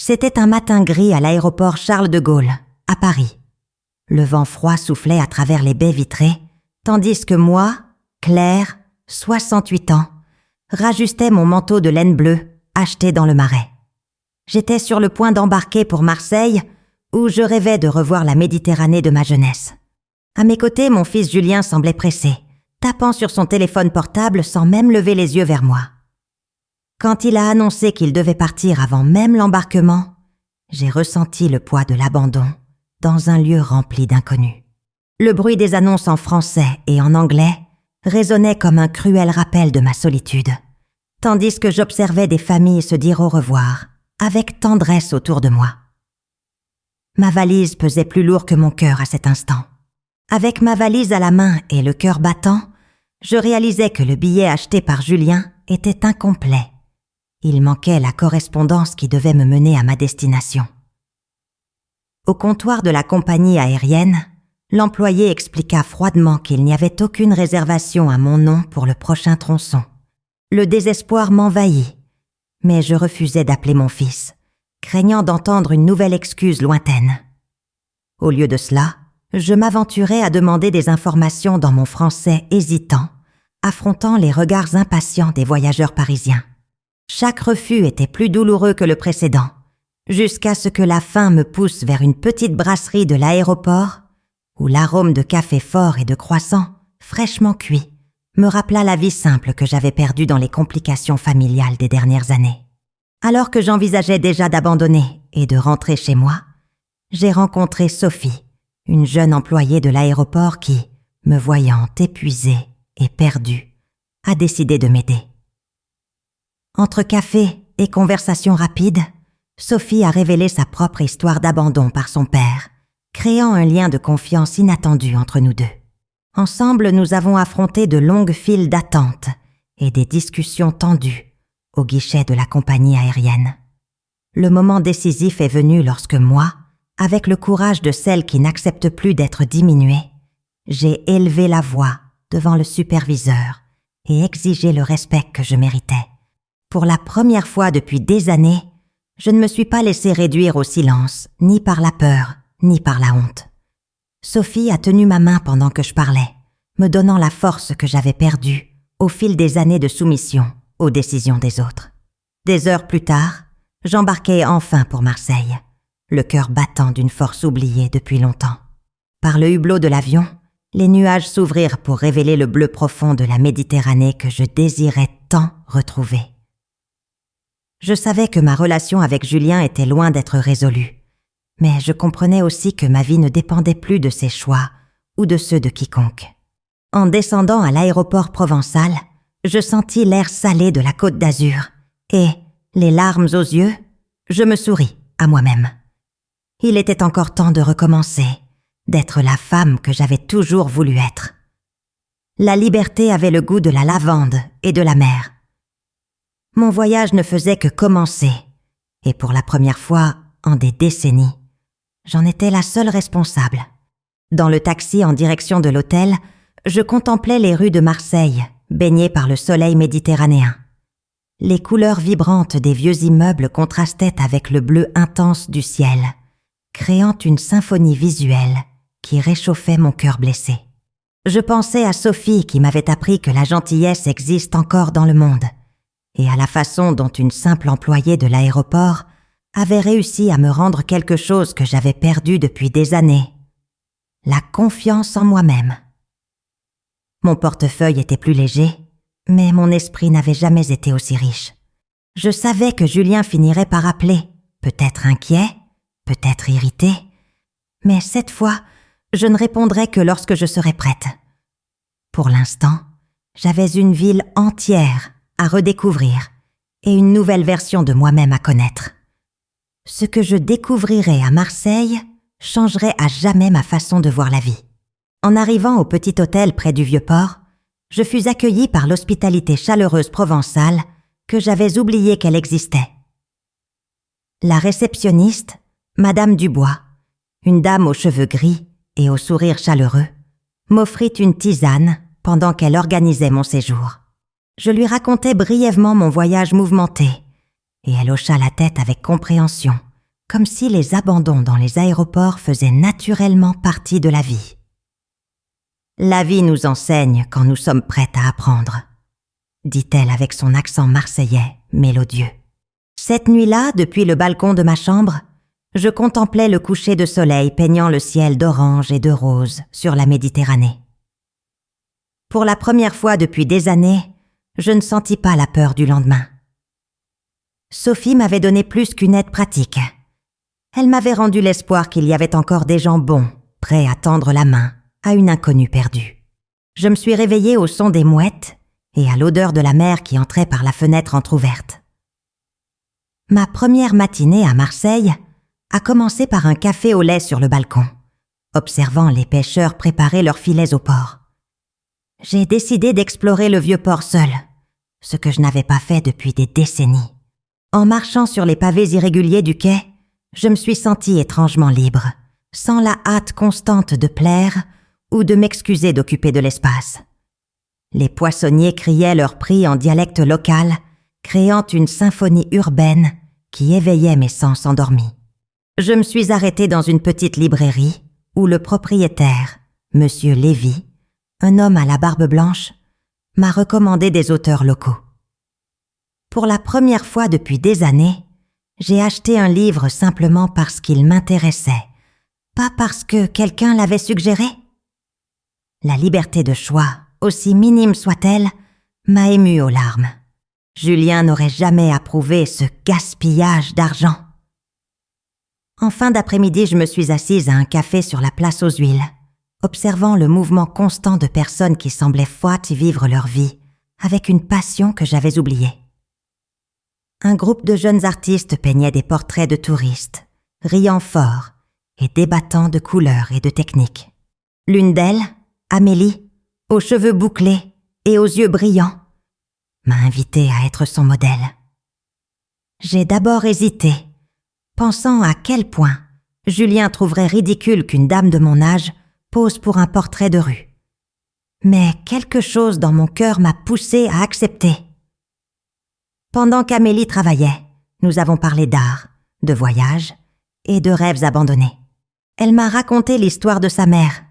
C'était un matin gris à l'aéroport Charles de Gaulle, à Paris. Le vent froid soufflait à travers les baies vitrées, tandis que moi, Claire, 68 ans, rajustais mon manteau de laine bleue acheté dans le Marais. J'étais sur le point d'embarquer pour Marseille, où je rêvais de revoir la Méditerranée de ma jeunesse. À mes côtés, mon fils Julien semblait pressé, tapant sur son téléphone portable sans même lever les yeux vers moi. Quand il a annoncé qu'il devait partir avant même l'embarquement, j'ai ressenti le poids de l'abandon dans un lieu rempli d'inconnus. Le bruit des annonces en français et en anglais résonnait comme un cruel rappel de ma solitude, tandis que j'observais des familles se dire au revoir, avec tendresse autour de moi. Ma valise pesait plus lourd que mon cœur à cet instant. Avec ma valise à la main et le cœur battant, je réalisais que le billet acheté par Julien était incomplet. Il manquait la correspondance qui devait me mener à ma destination. Au comptoir de la compagnie aérienne, l'employé expliqua froidement qu'il n'y avait aucune réservation à mon nom pour le prochain tronçon. Le désespoir m'envahit, mais je refusais d'appeler mon fils, craignant d'entendre une nouvelle excuse lointaine. Au lieu de cela, je m'aventurais à demander des informations dans mon français hésitant, affrontant les regards impatients des voyageurs parisiens. Chaque refus était plus douloureux que le précédent, jusqu'à ce que la faim me pousse vers une petite brasserie de l'aéroport, où l'arôme de café fort et de croissants, fraîchement cuits, me rappela la vie simple que j'avais perdue dans les complications familiales des dernières années. Alors que j'envisageais déjà d'abandonner et de rentrer chez moi, j'ai rencontré Sophie, une jeune employée de l'aéroport qui, me voyant épuisée et perdue, a décidé de m'aider. Entre café et conversation rapide, Sophie a révélé sa propre histoire d'abandon par son père, créant un lien de confiance inattendu entre nous deux. Ensemble, nous avons affronté de longues files d'attente et des discussions tendues au guichet de la compagnie aérienne. Le moment décisif est venu lorsque moi, avec le courage de celle qui n'accepte plus d'être diminuée, j'ai élevé la voix devant le superviseur et exigé le respect que je méritais. Pour la première fois depuis des années, je ne me suis pas laissé réduire au silence, ni par la peur, ni par la honte. Sophie a tenu ma main pendant que je parlais, me donnant la force que j'avais perdue au fil des années de soumission aux décisions des autres. Des heures plus tard, j'embarquai enfin pour Marseille, le cœur battant d'une force oubliée depuis longtemps. Par le hublot de l'avion, les nuages s'ouvrirent pour révéler le bleu profond de la Méditerranée que je désirais tant retrouver. Je savais que ma relation avec Julien était loin d'être résolue, mais je comprenais aussi que ma vie ne dépendait plus de ses choix ou de ceux de quiconque. En descendant à l'aéroport provençal, je sentis l'air salé de la Côte d'Azur et, les larmes aux yeux, je me souris à moi-même. Il était encore temps de recommencer, d'être la femme que j'avais toujours voulu être. La liberté avait le goût de la lavande et de la mer. Mon voyage ne faisait que commencer, et pour la première fois en des décennies, j'en étais la seule responsable. Dans le taxi en direction de l'hôtel, je contemplais les rues de Marseille, baignées par le soleil méditerranéen. Les couleurs vibrantes des vieux immeubles contrastaient avec le bleu intense du ciel, créant une symphonie visuelle qui réchauffait mon cœur blessé. Je pensais à Sophie qui m'avait appris que la gentillesse existe encore dans le monde, et à la façon dont une simple employée de l'aéroport avait réussi à me rendre quelque chose que j'avais perdu depuis des années, la confiance en moi-même. Mon portefeuille était plus léger, mais mon esprit n'avait jamais été aussi riche. Je savais que Julien finirait par appeler, peut-être inquiet, peut-être irrité, mais cette fois, je ne répondrais que lorsque je serais prête. Pour l'instant, j'avais une ville entière à redécouvrir et une nouvelle version de moi-même à connaître. Ce que je découvrirais à Marseille changerait à jamais ma façon de voir la vie. En arrivant au petit hôtel près du Vieux-Port, je fus accueillie par l'hospitalité chaleureuse provençale que j'avais oublié qu'elle existait. La réceptionniste, Madame Dubois, une dame aux cheveux gris et au sourire chaleureux, m'offrit une tisane pendant qu'elle organisait mon séjour. Je lui racontai brièvement mon voyage mouvementé, et elle hocha la tête avec compréhension, comme si les abandons dans les aéroports faisaient naturellement partie de la vie. La vie nous enseigne quand nous sommes prêtes à apprendre, dit-elle avec son accent marseillais mélodieux. Cette nuit-là, depuis le balcon de ma chambre, je contemplais le coucher de soleil peignant le ciel d'orange et de rose sur la Méditerranée. Pour la première fois depuis des années, je ne sentis pas la peur du lendemain. Sophie m'avait donné plus qu'une aide pratique. Elle m'avait rendu l'espoir qu'il y avait encore des gens bons, prêts à tendre la main à une inconnue perdue. Je me suis réveillée au son des mouettes et à l'odeur de la mer qui entrait par la fenêtre entr'ouverte. Ma première matinée à Marseille a commencé par un café au lait sur le balcon, observant les pêcheurs préparer leurs filets au port. J'ai décidé d'explorer le vieux port seul, ce que je n'avais pas fait depuis des décennies. En marchant sur les pavés irréguliers du quai, je me suis sentie étrangement libre, sans la hâte constante de plaire ou de m'excuser d'occuper de l'espace. Les poissonniers criaient leurs prix en dialecte local, créant une symphonie urbaine qui éveillait mes sens endormis. Je me suis arrêtée dans une petite librairie où le propriétaire, Monsieur Lévy, un homme à la barbe blanche, m'a recommandé des auteurs locaux. Pour la première fois depuis des années, j'ai acheté un livre simplement parce qu'il m'intéressait, pas parce que quelqu'un l'avait suggéré. La liberté de choix, aussi minime soit-elle, m'a émue aux larmes. Julien n'aurait jamais approuvé ce gaspillage d'argent. En fin d'après-midi, je me suis assise à un café sur la place aux Huiles, observant le mouvement constant de personnes qui semblaient froides y vivre leur vie, avec une passion que j'avais oubliée. Un groupe de jeunes artistes peignaient des portraits de touristes, riant fort et débattant de couleurs et de techniques. L'une d'elles, Amélie, aux cheveux bouclés et aux yeux brillants, m'a invitée à être son modèle. J'ai d'abord hésité, pensant à quel point Julien trouverait ridicule qu'une dame de mon âge pose pour un portrait de rue. Mais quelque chose dans mon cœur m'a poussée à accepter. Pendant qu'Amélie travaillait, nous avons parlé d'art, de voyage et de rêves abandonnés. Elle m'a raconté l'histoire de sa mère,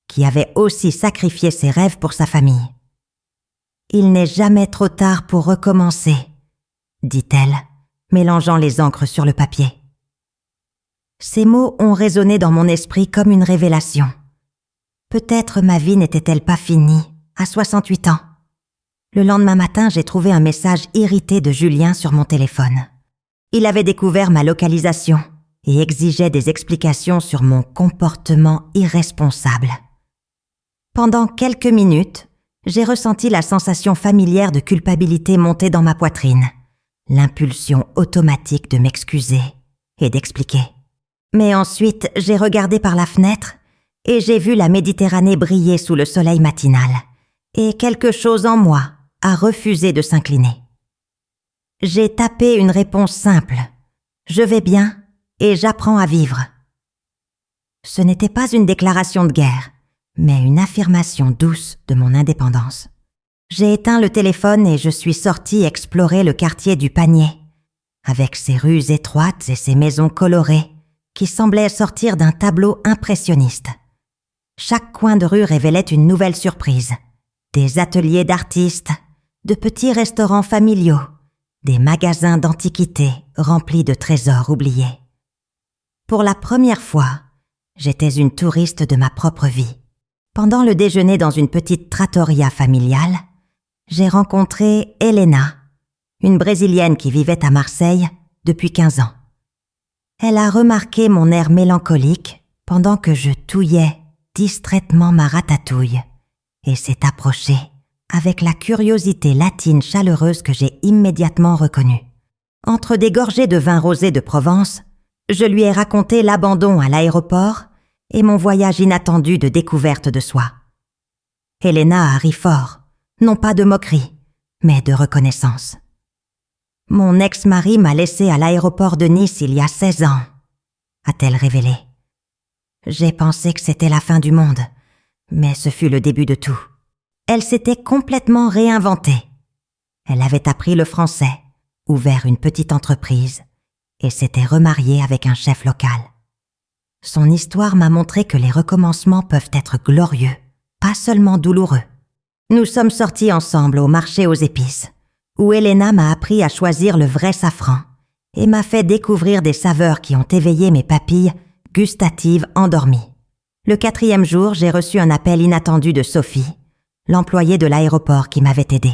qui avait aussi sacrifié ses rêves pour sa famille. « Il n'est jamais trop tard pour recommencer », dit-elle, mélangeant les encres sur le papier. Ces mots ont résonné dans mon esprit comme une révélation. Peut-être ma vie n'était-elle pas finie, à 68 ans. Le lendemain matin, j'ai trouvé un message irrité de Julien sur mon téléphone. Il avait découvert ma localisation et exigeait des explications sur mon comportement irresponsable. Pendant quelques minutes, j'ai ressenti la sensation familière de culpabilité monter dans ma poitrine, l'impulsion automatique de m'excuser et d'expliquer. Mais ensuite, j'ai regardé par la fenêtre et j'ai vu la Méditerranée briller sous le soleil matinal, et quelque chose en moi a refusé de s'incliner. J'ai tapé une réponse simple. Je vais bien et j'apprends à vivre. Ce n'était pas une déclaration de guerre, mais une affirmation douce de mon indépendance. J'ai éteint le téléphone et je suis sortie explorer le quartier du Panier, avec ses rues étroites et ses maisons colorées qui semblaient sortir d'un tableau impressionniste. Chaque coin de rue révélait une nouvelle surprise. Des ateliers d'artistes, de petits restaurants familiaux, des magasins d'antiquités remplis de trésors oubliés. Pour la première fois, j'étais une touriste de ma propre vie. Pendant le déjeuner dans une petite trattoria familiale, j'ai rencontré Helena, une Brésilienne qui vivait à Marseille depuis 15 ans. Elle a remarqué mon air mélancolique pendant que je touillais distraitement ma ratatouille et s'est approchée avec la curiosité latine chaleureuse que j'ai immédiatement reconnue. Entre des gorgées de vin rosé de Provence, je lui ai raconté l'abandon à l'aéroport et mon voyage inattendu de découverte de soi. Helena a ri fort, non pas de moquerie, mais de reconnaissance. « Mon ex-mari m'a laissé à l'aéroport de Nice il y a 16 ans, a-t-elle révélé. J'ai pensé que c'était la fin du monde, mais ce fut le début de tout. Elle s'était complètement réinventée. Elle avait appris le français, ouvert une petite entreprise et s'était remarié avec un chef local. Son histoire m'a montré que les recommencements peuvent être glorieux, pas seulement douloureux. Nous sommes sortis ensemble au marché aux épices, où Elena m'a appris à choisir le vrai safran et m'a fait découvrir des saveurs qui ont éveillé mes papilles gustatives endormies. Le 4e jour, j'ai reçu un appel inattendu de Sophie, l'employée de l'aéroport qui m'avait aidée.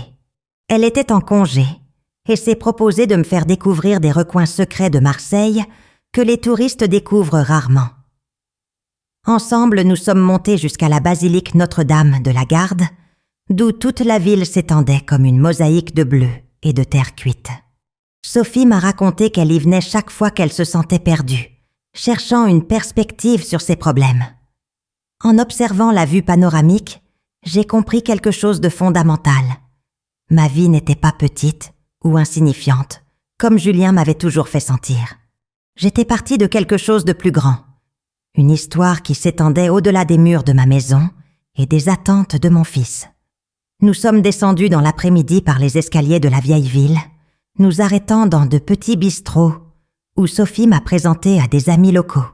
Elle était en congé et s'est proposé de me faire découvrir des recoins secrets de Marseille que les touristes découvrent rarement. Ensemble, nous sommes montés jusqu'à la basilique Notre-Dame de la Garde, d'où toute la ville s'étendait comme une mosaïque de bleu et de terre cuite. Sophie m'a raconté qu'elle y venait chaque fois qu'elle se sentait perdue, cherchant une perspective sur ses problèmes. En observant la vue panoramique, j'ai compris quelque chose de fondamental. Ma vie n'était pas petite ou insignifiante, comme Julien m'avait toujours fait sentir. J'étais partie de quelque chose de plus grand, une histoire qui s'étendait au-delà des murs de ma maison et des attentes de mon fils. Nous sommes descendus dans l'après-midi par les escaliers de la vieille ville, nous arrêtant dans de petits bistrots où Sophie m'a présenté à des amis locaux.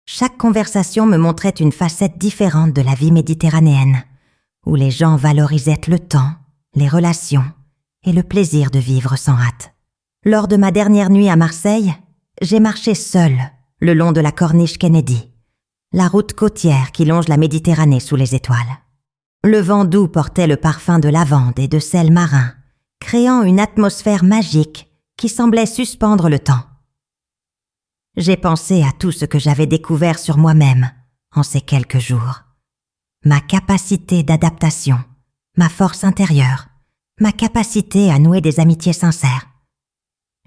Chaque conversation me montrait une facette différente de la vie méditerranéenne, où les gens valorisaient le temps, les relations et le plaisir de vivre sans hâte. Lors de ma dernière nuit à Marseille, j'ai marché seule le long de la corniche Kennedy, la route côtière qui longe la Méditerranée sous les étoiles. Le vent doux portait le parfum de lavande et de sel marin, créant une atmosphère magique qui semblait suspendre le temps. J'ai pensé à tout ce que j'avais découvert sur moi-même en ces quelques jours. Ma capacité d'adaptation, ma force intérieure, ma capacité à nouer des amitiés sincères.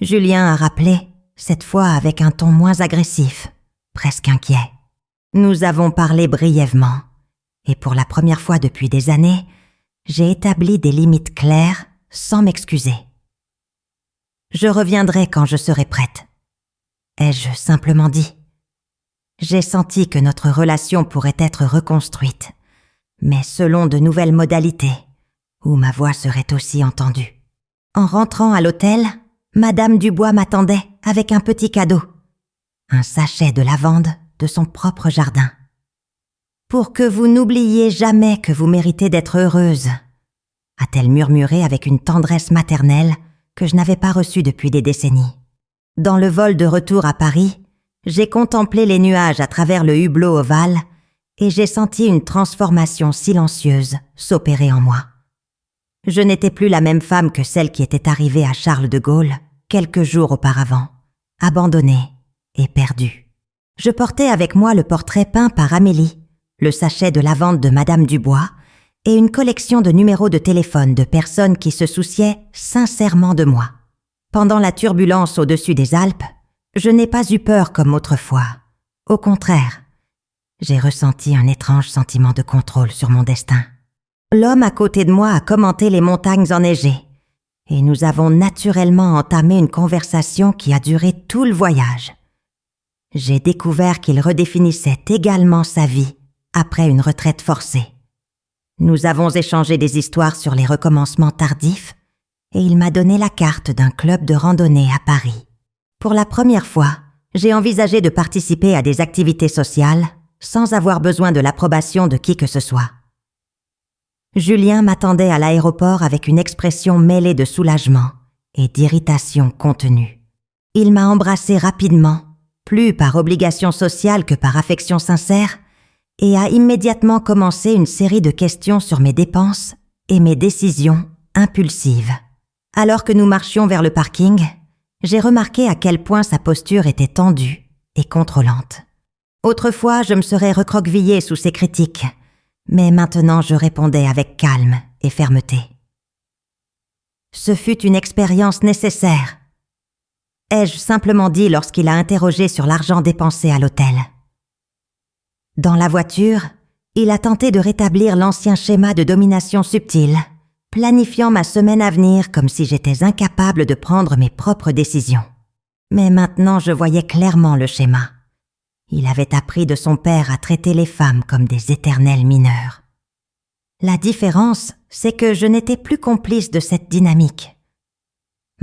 Julien a rappelé, cette fois avec un ton moins agressif, presque inquiet. Nous avons parlé brièvement, et pour la première fois depuis des années, j'ai établi des limites claires sans m'excuser. Je reviendrai quand je serai prête. Ai-je simplement dit? J'ai senti que notre relation pourrait être reconstruite, mais selon de nouvelles modalités, où ma voix serait aussi entendue. En rentrant à l'hôtel, Madame Dubois m'attendait avec un petit cadeau, un sachet de lavande de son propre jardin. Pour que vous n'oubliez jamais que vous méritez d'être heureuse, a-t-elle murmuré avec une tendresse maternelle que je n'avais pas reçue depuis des décennies. Dans le vol de retour à Paris, j'ai contemplé les nuages à travers le hublot ovale et j'ai senti une transformation silencieuse s'opérer en moi. Je n'étais plus la même femme que celle qui était arrivée à Charles de Gaulle quelques jours auparavant, abandonnée et perdue. Je portais avec moi le portrait peint par Amélie, le sachet de lavande de Madame Dubois et une collection de numéros de téléphone de personnes qui se souciaient sincèrement de moi. Pendant la turbulence au-dessus des Alpes, je n'ai pas eu peur comme autrefois. Au contraire, j'ai ressenti un étrange sentiment de contrôle sur mon destin. L'homme à côté de moi a commenté les montagnes enneigées, et nous avons naturellement entamé une conversation qui a duré tout le voyage. J'ai découvert qu'il redéfinissait également sa vie après une retraite forcée. Nous avons échangé des histoires sur les recommencements tardifs, et il m'a donné la carte d'un club de randonnée à Paris. Pour la première fois, j'ai envisagé de participer à des activités sociales sans avoir besoin de l'approbation de qui que ce soit. Julien m'attendait à l'aéroport avec une expression mêlée de soulagement et d'irritation contenue. Il m'a embrassée rapidement, plus par obligation sociale que par affection sincère, et a immédiatement commencé une série de questions sur mes dépenses et mes décisions impulsives. Alors que nous marchions vers le parking, j'ai remarqué à quel point sa posture était tendue et contrôlante. Autrefois, je me serais recroquevillée sous ses critiques, mais maintenant je répondais avec calme et fermeté. Ce fut une expérience nécessaire, ai-je simplement dit lorsqu'il a interrogé sur l'argent dépensé à l'hôtel. Dans la voiture, il a tenté de rétablir l'ancien schéma de domination subtile, planifiant ma semaine à venir comme si j'étais incapable de prendre mes propres décisions. Mais maintenant je voyais clairement le schéma. Il avait appris de son père à traiter les femmes comme des éternelles mineures. La différence, c'est que je n'étais plus complice de cette dynamique.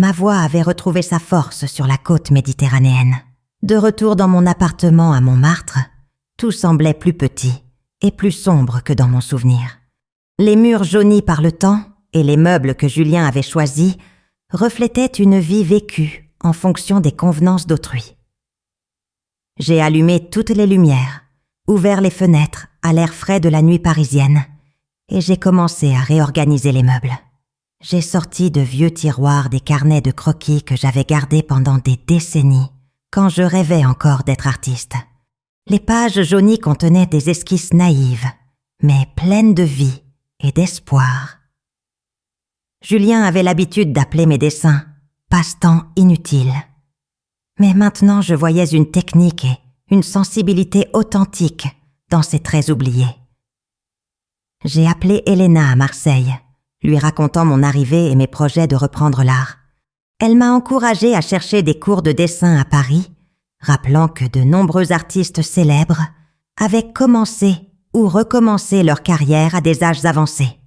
ma voix avait retrouvé sa force sur la côte méditerranéenne. De retour dans mon appartement à Montmartre, tout semblait plus petit et plus sombre que dans mon souvenir. Les murs jaunis par le temps et les meubles que Julien avait choisis reflétaient une vie vécue en fonction des convenances d'autrui. J'ai allumé toutes les lumières, ouvert les fenêtres à l'air frais de la nuit parisienne et j'ai commencé à réorganiser les meubles. J'ai sorti de vieux tiroirs des carnets de croquis que j'avais gardés pendant des décennies quand je rêvais encore d'être artiste. Les pages jaunies contenaient des esquisses naïves, mais pleines de vie et d'espoir. Julien avait l'habitude d'appeler mes dessins « passe-temps inutile ». Mais maintenant je voyais une technique et une sensibilité authentique dans ces traits oubliés. J'ai appelé Elena à Marseille, lui racontant mon arrivée et mes projets de reprendre l'art. Elle m'a encouragée à chercher des cours de dessin à Paris, rappelant que de nombreux artistes célèbres avaient commencé ou recommencé leur carrière à des âges avancés.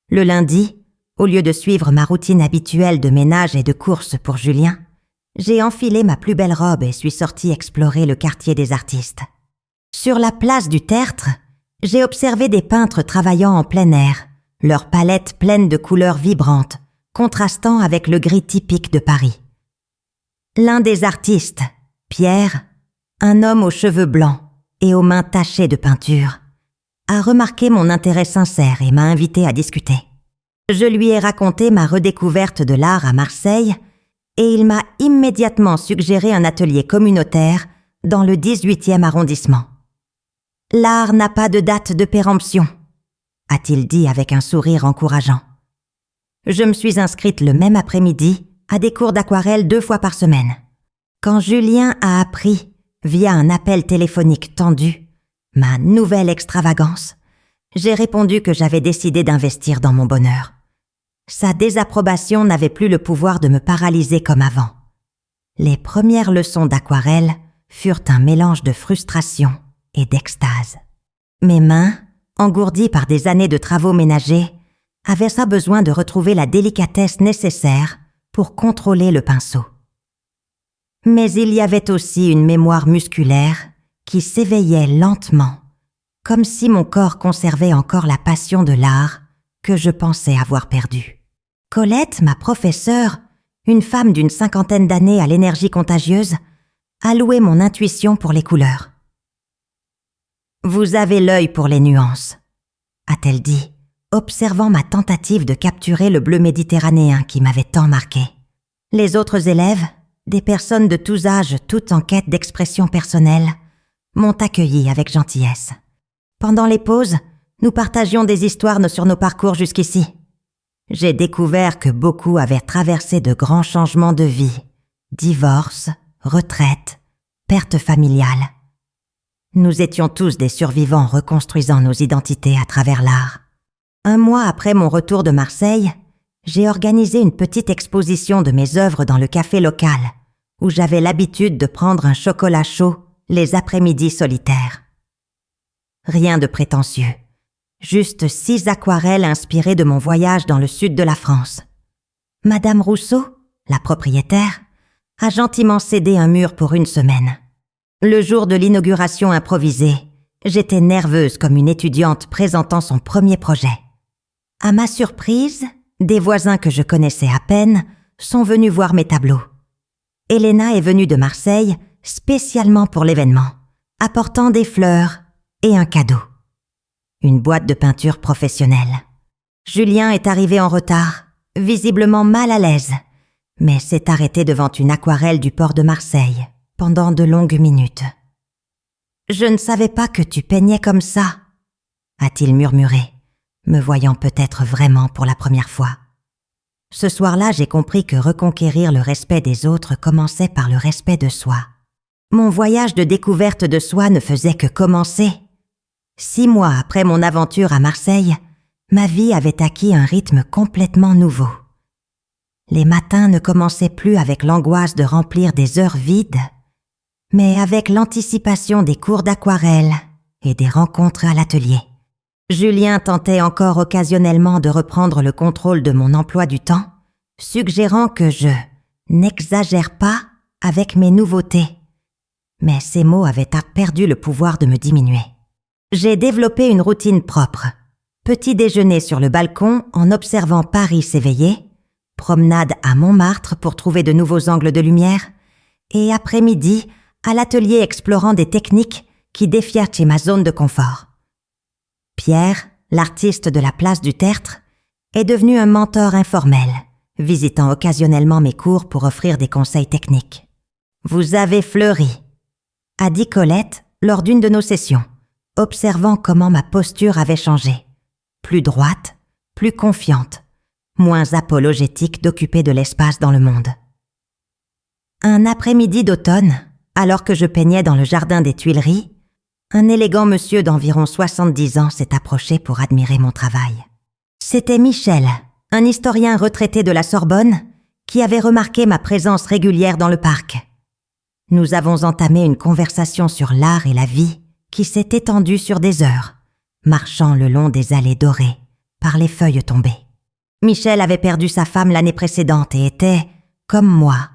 Le lundi, au lieu de suivre ma routine habituelle de ménage et de course pour Julien, j'ai enfilé ma plus belle robe et suis sortie explorer le quartier des artistes. Sur la place du Tertre, j'ai observé des peintres travaillant en plein air, leurs palettes pleines de couleurs vibrantes, contrastant avec le gris typique de Paris. L'un des artistes, Pierre, un homme aux cheveux blancs et aux mains tachées de peinture, a remarqué mon intérêt sincère et m'a invité à discuter. Je lui ai raconté ma redécouverte de l'art à Marseille et il m'a immédiatement suggéré un atelier communautaire dans le 18e arrondissement. « L'art n'a pas de date de péremption », a-t-il dit avec un sourire encourageant. Je me suis inscrite le même après-midi à des cours d'aquarelle 2 fois par semaine. Quand Julien a appris, via un appel téléphonique tendu, ma nouvelle extravagance, j'ai répondu que j'avais décidé d'investir dans mon bonheur. Sa désapprobation n'avait plus le pouvoir de me paralyser comme avant. Les premières leçons d'aquarelle furent un mélange de frustration et d'extase. Mes mains, engourdies par des années de travaux ménagers, avaient ça besoin de retrouver la délicatesse nécessaire pour contrôler le pinceau. Mais il y avait aussi une mémoire musculaire qui s'éveillait lentement, comme si mon corps conservait encore la passion de l'art que je pensais avoir perdue. Colette, ma professeure, une femme d'une 50aine d'années à l'énergie contagieuse, a loué mon intuition pour les couleurs. « Vous avez l'œil pour les nuances », a-t-elle dit, observant ma tentative de capturer le bleu méditerranéen qui m'avait tant marqué. Les autres élèves, des personnes de tous âges, toutes en quête d'expression personnelle, m'ont accueilli avec gentillesse. Pendant les pauses, nous partagions des histoires sur nos parcours jusqu'ici. J'ai découvert que beaucoup avaient traversé de grands changements de vie, divorce, retraite, perte familiale. Nous étions tous des survivants reconstruisant nos identités à travers l'art. 1 mois après mon retour de Marseille, j'ai organisé une petite exposition de mes œuvres dans le café local, où j'avais l'habitude de prendre un chocolat chaud les après-midi solitaires. Rien de prétentieux, juste 6 aquarelles inspirées de mon voyage dans le sud de la France. Madame Rousseau, la propriétaire, a gentiment cédé un mur pour 1 semaine. Le jour de l'inauguration improvisée, j'étais nerveuse comme une étudiante présentant son premier projet. À ma surprise, des voisins que je connaissais à peine sont venus voir mes tableaux. Elena est venue de Marseille spécialement pour l'événement, apportant des fleurs et un cadeau. Une boîte de peinture professionnelle. Julien est arrivé en retard, visiblement mal à l'aise, mais s'est arrêté devant une aquarelle du port de Marseille pendant de longues minutes. « Je ne savais pas que tu peignais comme ça », a-t-il murmuré, me voyant peut-être vraiment pour la première fois. Ce soir-là, j'ai compris que reconquérir le respect des autres commençait par le respect de soi. Mon voyage de découverte de soi ne faisait que commencer. 6 mois après mon aventure à Marseille, ma vie avait acquis un rythme complètement nouveau. Les matins ne commençaient plus avec l'angoisse de remplir des heures vides, mais avec l'anticipation des cours d'aquarelle et des rencontres à l'atelier. Julien tentait encore occasionnellement de reprendre le contrôle de mon emploi du temps, suggérant que je n'exagère pas avec mes nouveautés. Mais ces mots avaient perdu le pouvoir de me diminuer. J'ai développé une routine propre. Petit déjeuner sur le balcon en observant Paris s'éveiller, promenade à Montmartre pour trouver de nouveaux angles de lumière, et après-midi à l'atelier explorant des techniques qui défiaient ma zone de confort. Pierre, l'artiste de la place du Tertre, est devenu un mentor informel, visitant occasionnellement mes cours pour offrir des conseils techniques. « Vous avez fleuri », a dit Colette lors d'une de nos sessions, observant comment ma posture avait changé. Plus droite, plus confiante, moins apologétique d'occuper de l'espace dans le monde. Un après-midi d'automne, alors que je peignais dans le jardin des Tuileries, un élégant monsieur d'environ 70 ans s'est approché pour admirer mon travail. C'était Michel, un historien retraité de la Sorbonne, qui avait remarqué ma présence régulière dans le parc. Nous avons entamé une conversation sur l'art et la vie qui s'est étendue sur des heures, marchant le long des allées dorées, par les feuilles tombées. Michel avait perdu sa femme l'année précédente et était, comme moi,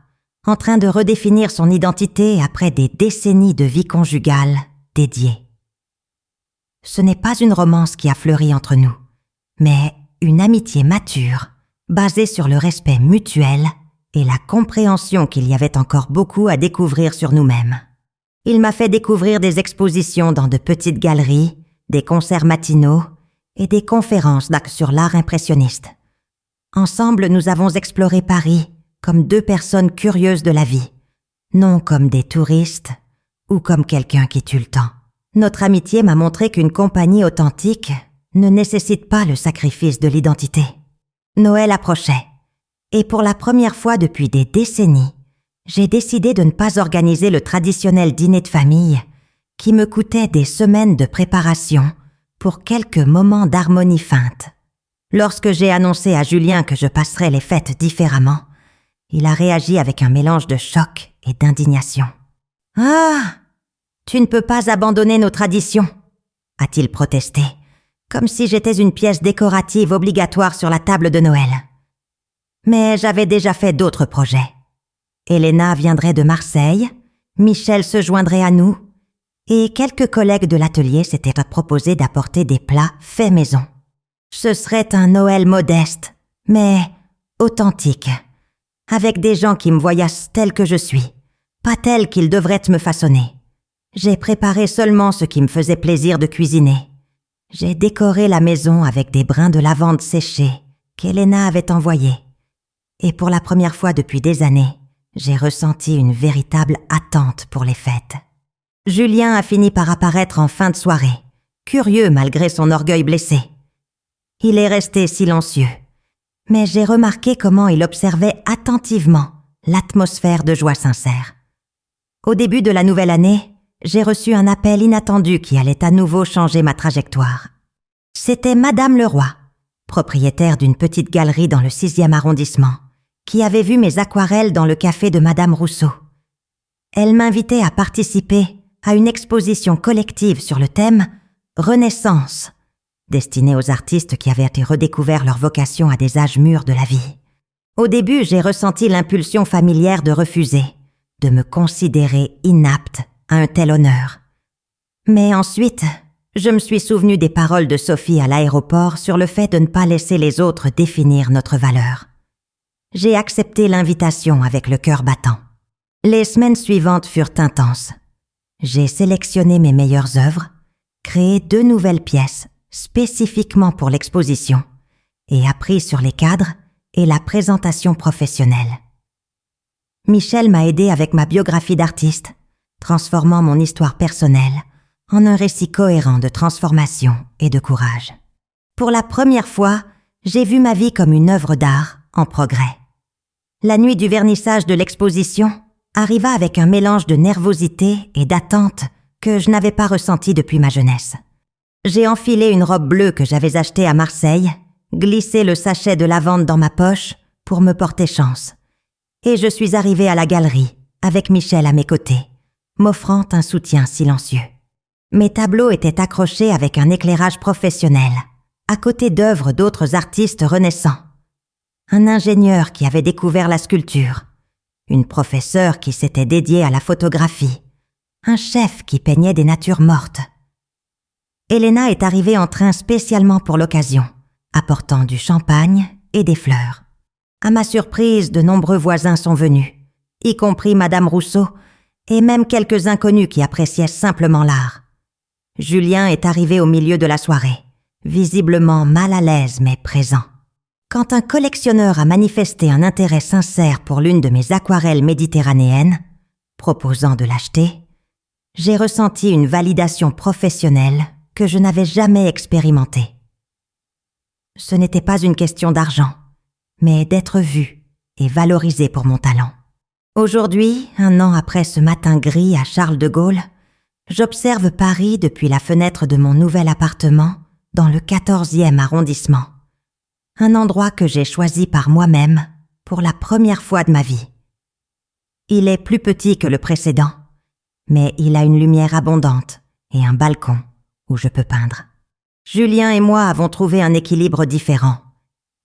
en train de redéfinir son identité après des décennies de vie conjugale dédiée. Ce n'est pas une romance qui a fleuri entre nous, mais une amitié mature, basée sur le respect mutuel et la compréhension qu'il y avait encore beaucoup à découvrir sur nous-mêmes. Il m'a fait découvrir des expositions dans de petites galeries, des concerts matinaux et des conférences sur l'art impressionniste. Ensemble, nous avons exploré Paris comme deux personnes curieuses de la vie, non comme des touristes ou comme quelqu'un qui tue le temps. Notre amitié m'a montré qu'une compagnie authentique ne nécessite pas le sacrifice de l'identité. Noël approchait, et pour la première fois depuis des décennies, j'ai décidé de ne pas organiser le traditionnel dîner de famille qui me coûtait des semaines de préparation pour quelques moments d'harmonie feinte. Lorsque j'ai annoncé à Julien que je passerais les fêtes différemment, il a réagi avec un mélange de choc et d'indignation. « Ah, tu ne peux pas abandonner nos traditions !» a-t-il protesté, comme si j'étais une pièce décorative obligatoire sur la table de Noël. Mais j'avais déjà fait d'autres projets. Elena viendrait de Marseille, Michel se joindrait à nous, et quelques collègues de l'atelier s'étaient proposés d'apporter des plats faits maison. Ce serait un Noël modeste, mais authentique, avec des gens qui me voyassent tel que je suis, pas tel qu'ils devraient me façonner. J'ai préparé seulement ce qui me faisait plaisir de cuisiner. J'ai décoré la maison avec des brins de lavande séchés qu'Elena avait envoyés. Et pour la première fois depuis des années, j'ai ressenti une véritable attente pour les fêtes. Julien a fini par apparaître en fin de soirée, curieux malgré son orgueil blessé. Il est resté silencieux, mais j'ai remarqué comment il observait attentivement l'atmosphère de joie sincère. Au début de la nouvelle année, j'ai reçu un appel inattendu qui allait à nouveau changer ma trajectoire. C'était Madame Leroy, propriétaire d'une petite galerie dans le 6e arrondissement, qui avait vu mes aquarelles dans le café de Madame Rousseau. Elle m'invitait à participer à une exposition collective sur le thème « Renaissance », destinée aux artistes qui avaient redécouvert leur vocation à des âges mûrs de la vie. Au début, j'ai ressenti l'impulsion familière de refuser, de me considérer inapte à un tel honneur. Mais ensuite, je me suis souvenu des paroles de Sophie à l'aéroport sur le fait de ne pas laisser les autres définir notre valeur. J'ai accepté l'invitation avec le cœur battant. Les semaines suivantes furent intenses. J'ai sélectionné mes meilleures œuvres, créé 2 nouvelles pièces spécifiquement pour l'exposition et appris sur les cadres et la présentation professionnelle. Michel m'a aidé avec ma biographie d'artiste, transformant mon histoire personnelle en un récit cohérent de transformation et de courage. Pour la première fois, j'ai vu ma vie comme une œuvre d'art en progrès. La nuit du vernissage de l'exposition arriva avec un mélange de nervosité et d'attente que je n'avais pas ressenti depuis ma jeunesse. J'ai enfilé une robe bleue que j'avais achetée à Marseille, glissé le sachet de lavande dans ma poche pour me porter chance. Et je suis arrivée à la galerie avec Michel à mes côtés, m'offrant un soutien silencieux. Mes tableaux étaient accrochés avec un éclairage professionnel, à côté d'œuvres d'autres artistes renaissants. un ingénieur qui avait découvert la sculpture, une professeure qui s'était dédiée à la photographie, un chef qui peignait des natures mortes. Elena est arrivée en train spécialement pour l'occasion, apportant du champagne et des fleurs. À ma surprise, de nombreux voisins sont venus, y compris Madame Rousseau, et même quelques inconnus qui appréciaient simplement l'art. Julien est arrivé au milieu de la soirée, visiblement mal à l'aise mais présent. Quand un collectionneur a manifesté un intérêt sincère pour l'une de mes aquarelles méditerranéennes, proposant de l'acheter, j'ai ressenti une validation professionnelle que je n'avais jamais expérimentée. Ce n'était pas une question d'argent, mais d'être vu et valorisé pour mon talent. Aujourd'hui, 1 an après ce matin gris à Charles de Gaulle, j'observe Paris depuis la fenêtre de mon nouvel appartement dans le 14e arrondissement. Un endroit que j'ai choisi par moi-même pour la première fois de ma vie. Il est plus petit que le précédent, mais il a une lumière abondante et un balcon où je peux peindre. Julien et moi avons trouvé un équilibre différent.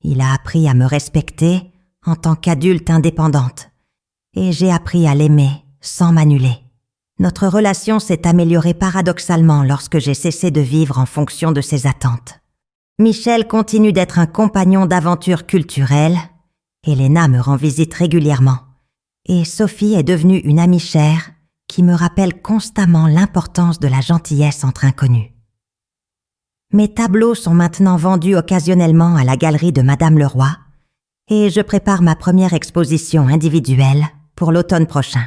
Il a appris à me respecter en tant qu'adulte indépendante, et j'ai appris à l'aimer sans m'annuler. Notre relation s'est améliorée paradoxalement lorsque j'ai cessé de vivre en fonction de ses attentes. Michel continue d'être un compagnon d'aventure culturelle, Elena me rend visite régulièrement, et Sophie est devenue une amie chère qui me rappelle constamment l'importance de la gentillesse entre inconnus. Mes tableaux sont maintenant vendus occasionnellement à la galerie de Madame Leroy, et je prépare ma première exposition individuelle pour l'automne prochain.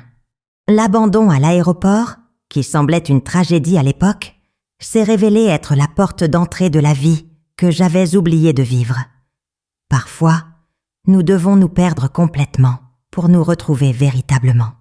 L'abandon à l'aéroport, qui semblait une tragédie à l'époque, s'est révélé être la porte d'entrée de la vie que j'avais oublié de vivre. Parfois, nous devons nous perdre complètement pour nous retrouver véritablement.